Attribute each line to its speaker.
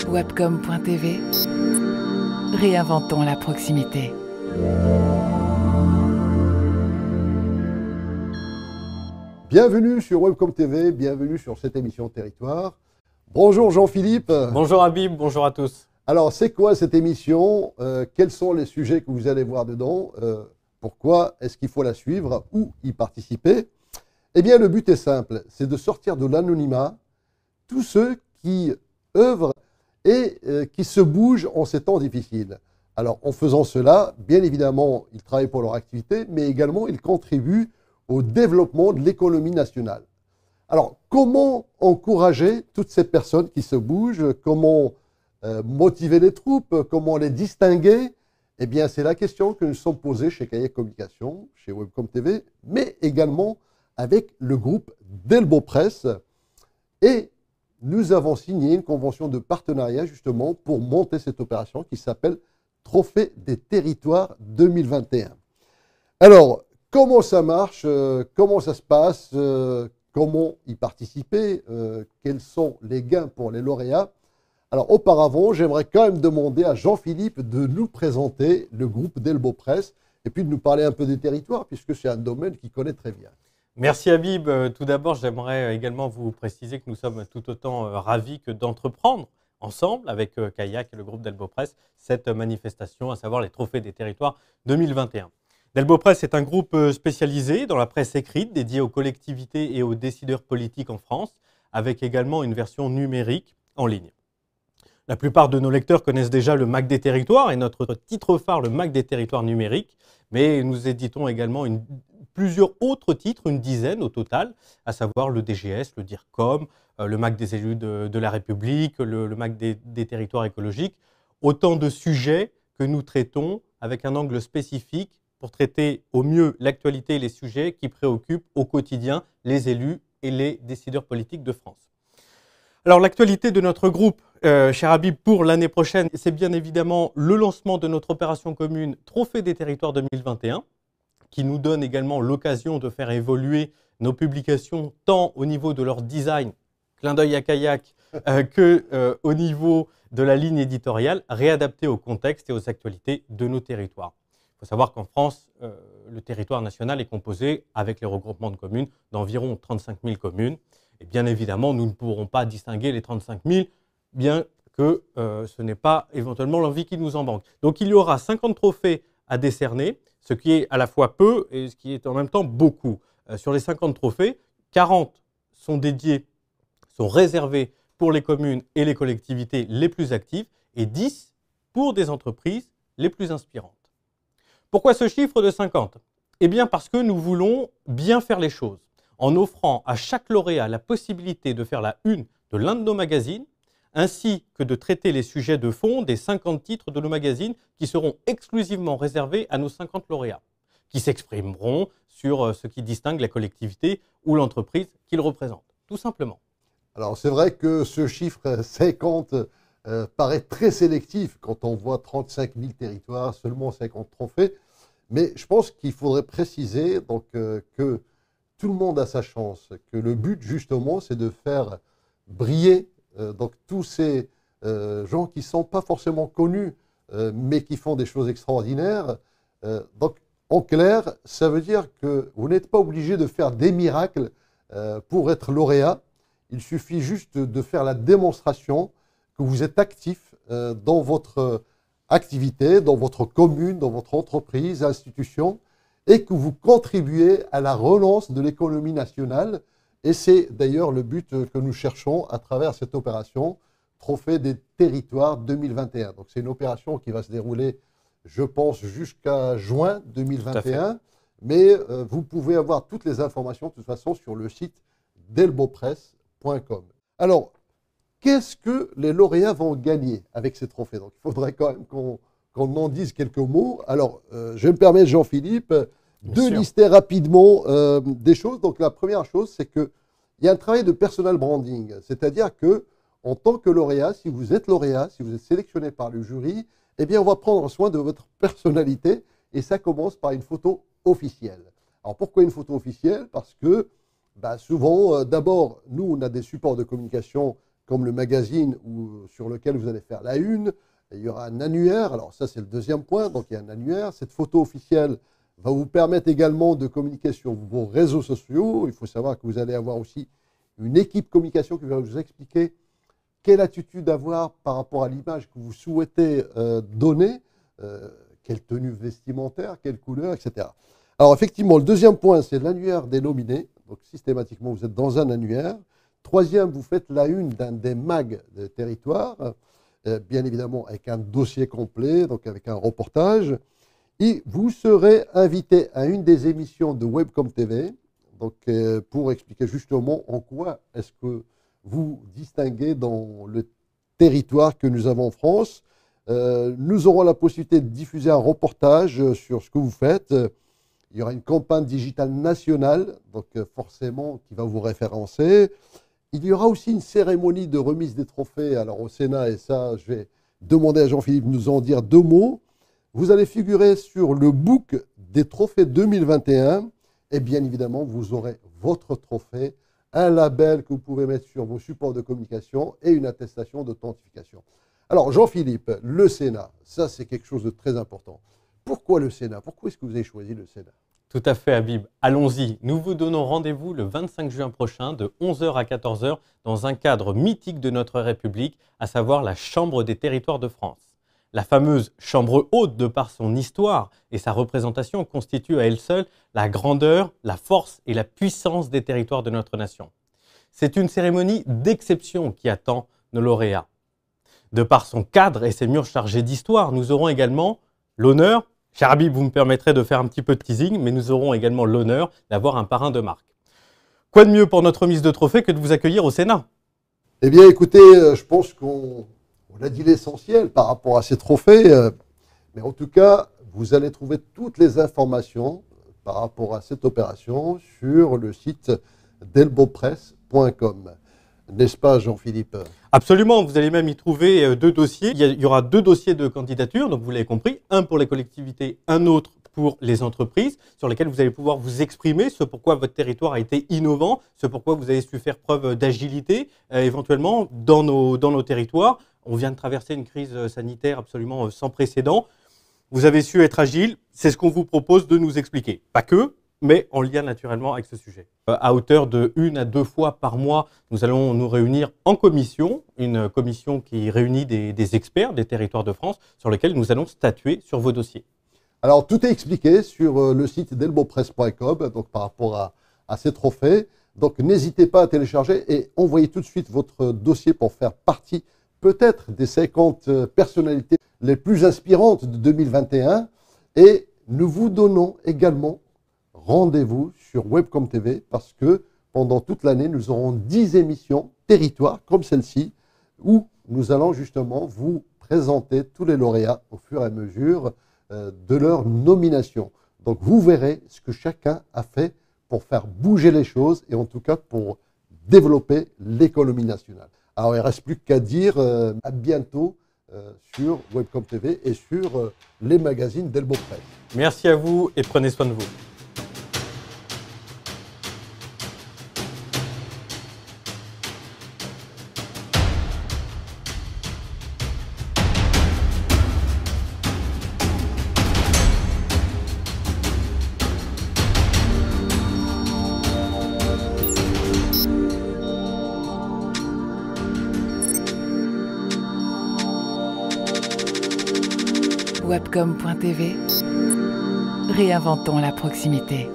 Speaker 1: Webcom.tv, réinventons la proximité.
Speaker 2: Bienvenue sur Webcom TV, bienvenue sur cette émission Territoire. Bonjour Jean-Philippe.
Speaker 3: Bonjour Habib, bonjour à tous.
Speaker 2: Alors c'est quoi cette émission? Quels sont les sujets que vous allez voir dedans? Pourquoi est-ce qu'il faut la suivre ou y participer? Eh bien le but est simple, c'est de sortir de l'anonymat tous ceux qui œuvrent et qui se bougent en ces temps difficiles. Alors en faisant cela, bien évidemment, ils travaillent pour leur activité, mais également ils contribuent au développement de l'économie nationale. Alors comment encourager toutes ces personnes qui se bougent? Comment motiver les troupes? Comment les distinguer? Eh bien c'est la question que nous sommes posés chez Kayak Communication, chez Webcom TV, mais également avec le groupe Delbo Presse. Et nous avons signé une convention de partenariat justement pour monter cette opération qui s'appelle Trophée des Territoires 2021. Alors, comment ça marche? Comment ça se passe? Comment y participer? Quels sont les gains pour les lauréats? Alors, auparavant, j'aimerais quand même demander à Jean-Philippe de nous présenter le groupe Delbo Presse et puis de nous parler un peu des territoires puisque c'est un domaine qu'il connaît très bien.
Speaker 3: Merci Habib. Tout d'abord, j'aimerais également vous préciser que nous sommes tout autant ravis que d'entreprendre ensemble avec Kayak et le groupe Delbo Presse cette manifestation, à savoir les Trophées des Territoires 2021. Delbo Presse est un groupe spécialisé dans la presse écrite dédié aux collectivités et aux décideurs politiques en France, avec également une version numérique en ligne. La plupart de nos lecteurs connaissent déjà le Mac des Territoires et notre titre phare, le Mac des Territoires numériques, mais nous éditons également plusieurs autres titres, une dizaine au total, à savoir le DGS, le DIRCOM, le Mac des élus de la République, le Mac des territoires écologiques. Autant de sujets que nous traitons avec un angle spécifique pour traiter au mieux l'actualité et les sujets qui préoccupent au quotidien les élus et les décideurs politiques de France. Alors l'actualité de notre groupe, cher Habib, pour l'année prochaine, c'est bien évidemment le lancement de notre opération commune Trophée des Territoires 2021, qui nous donne également l'occasion de faire évoluer nos publications tant au niveau de leur design, clin d'œil à Kayak, que au niveau de la ligne éditoriale, réadaptée au contexte et aux actualités de nos territoires. Il faut savoir qu'en France, le territoire national est composé, avec les regroupements de communes, d'environ 35 000 communes. Et bien évidemment, nous ne pourrons pas distinguer les 35 000, bien que ce n'est pas éventuellement l'envie qui nous en manque. Donc il y aura 50 trophées à décerner, ce qui est à la fois peu et ce qui est en même temps beaucoup. Sur les 50 trophées, 40 sont dédiés, sont réservés pour les communes et les collectivités les plus actives et 10 pour des entreprises les plus inspirantes. Pourquoi ce chiffre de 50? Eh bien parce que nous voulons bien faire les choses en offrant à chaque lauréat la possibilité de faire la une de l'un de nos magazines, ainsi que de traiter les sujets de fond des 50 titres de nos magazines qui seront exclusivement réservés à nos 50 lauréats, qui s'exprimeront sur ce qui distingue la collectivité ou l'entreprise qu'ils représentent, tout simplement.
Speaker 2: Alors c'est vrai que ce chiffre 50 paraît très sélectif quand on voit 35 000 territoires, seulement 50 trophées, mais je pense qu'il faudrait préciser donc, que tout le monde a sa chance, que le but justement c'est de faire briller donc tous ces gens qui ne sont pas forcément connus mais qui font des choses extraordinaires. Donc en clair, ça veut dire que vous n'êtes pas obligé de faire des miracles pour être lauréat. Il suffit juste de faire la démonstration que vous êtes actif dans votre activité, dans votre commune, dans votre entreprise, institution, et que vous contribuez à la relance de l'économie nationale. Et c'est d'ailleurs le but que nous cherchons à travers cette opération Trophée des Territoires 2021. Donc c'est une opération qui va se dérouler, je pense, jusqu'à juin 2021. Mais vous pouvez avoir toutes les informations de toute façon sur le site delbopresse.com. Alors, qu'est-ce que les lauréats vont gagner avec ces trophées? Donc il faudrait quand même qu'on en dise quelques mots. Alors, je me permets, Jean-Philippe, de lister rapidement des choses. Donc la première chose, c'est qu'il y a un travail de personal branding. C'est-à-dire que en tant que lauréat, si vous êtes lauréat, si vous êtes sélectionné par le jury, eh bien on va prendre soin de votre personnalité et ça commence par une photo officielle. Alors pourquoi une photo officielle? Parce que souvent, d'abord, nous, on a des supports de communication comme le magazine sur lequel vous allez faire la une. Il y aura un annuaire. Alors ça, c'est le deuxième point. Donc il y a un annuaire. Cette photo officielle va vous permettre également de communiquer sur vos réseaux sociaux. Il faut savoir que vous allez avoir aussi une équipe communication qui va vous expliquer quelle attitude avoir par rapport à l'image que vous souhaitez donner, quelle tenue vestimentaire, quelle couleur, etc. Alors effectivement, le deuxième point, c'est l'annuaire des nominés. Donc systématiquement, vous êtes dans un annuaire. Troisième, vous faites la une d'un des mags de territoire, bien évidemment avec un dossier complet, donc avec un reportage. Et vous serez invité à une des émissions de Webcom TV, donc, pour expliquer justement en quoi est-ce que vous distinguez dans le territoire que nous avons en France. Nous aurons la possibilité de diffuser un reportage sur ce que vous faites. Il y aura une campagne digitale nationale, donc forcément qui va vous référencer. Il y aura aussi une cérémonie de remise des trophées alors au Sénat, et ça, je vais demander à Jean-Philippe de nous en dire deux mots. Vous allez figurer sur le book des trophées 2021 et bien évidemment, vous aurez votre trophée, un label que vous pouvez mettre sur vos supports de communication et une attestation d'authentification. Alors Jean-Philippe, le Sénat, ça c'est quelque chose de très important. Pourquoi le Sénat? Pourquoi est-ce que vous avez choisi le Sénat?
Speaker 3: Tout à fait, Habib. Allons-y. Nous vous donnons rendez-vous le 25 juin prochain de 11 h à 14 h dans un cadre mythique de notre République, à savoir la Chambre des territoires de France. La fameuse Chambre haute, de par son histoire et sa représentation, constitue à elle seule la grandeur, la force et la puissance des territoires de notre nation. C'est une cérémonie d'exception qui attend nos lauréats. De par son cadre et ses murs chargés d'histoire, nous aurons également l'honneur, cher Habib, vous me permettrez de faire un petit peu de teasing, mais nous aurons également l'honneur d'avoir un parrain de marque. Quoi de mieux pour notre remise de trophée que de vous accueillir au Sénat?
Speaker 2: Eh bien, écoutez, je pense qu'on a dit l'essentiel par rapport à ces trophées, mais en tout cas, vous allez trouver toutes les informations par rapport à cette opération sur le site delbopresse.com. N'est-ce pas, Jean-Philippe?
Speaker 3: Absolument, vous allez même y trouver deux dossiers. Il y aura deux dossiers de candidature, donc vous l'avez compris, un pour les collectivités, un autre pour les entreprises, sur lesquels vous allez pouvoir vous exprimer, ce pourquoi votre territoire a été innovant, ce pourquoi vous avez su faire preuve d'agilité, éventuellement, dans nos territoires. On vient de traverser une crise sanitaire absolument sans précédent. Vous avez su être agile, c'est ce qu'on vous propose de nous expliquer. Pas que, mais en lien naturellement avec ce sujet. À hauteur de 1 à 2 fois par mois, nous allons nous réunir en commission, une commission qui réunit des experts des territoires de France, sur lesquels nous allons statuer sur vos dossiers.
Speaker 2: Alors, tout est expliqué sur le site delbopresse.com, donc par rapport à ces trophées. Donc, n'hésitez pas à télécharger et envoyez tout de suite votre dossier pour faire partie peut-être des 50 personnalités les plus inspirantes de 2021. Et nous vous donnons également rendez-vous sur Webcom TV parce que pendant toute l'année, nous aurons 10 émissions territoires comme celle-ci où nous allons justement vous présenter tous les lauréats au fur et à mesure de leur nomination. Donc vous verrez ce que chacun a fait pour faire bouger les choses et en tout cas pour développer l'économie nationale. Alors il ne reste plus qu'à dire à bientôt sur Webcom TV et sur les magazines Delbo Presse.
Speaker 3: Merci à vous et prenez soin de vous.
Speaker 1: Webcom.tv. Réinventons la proximité.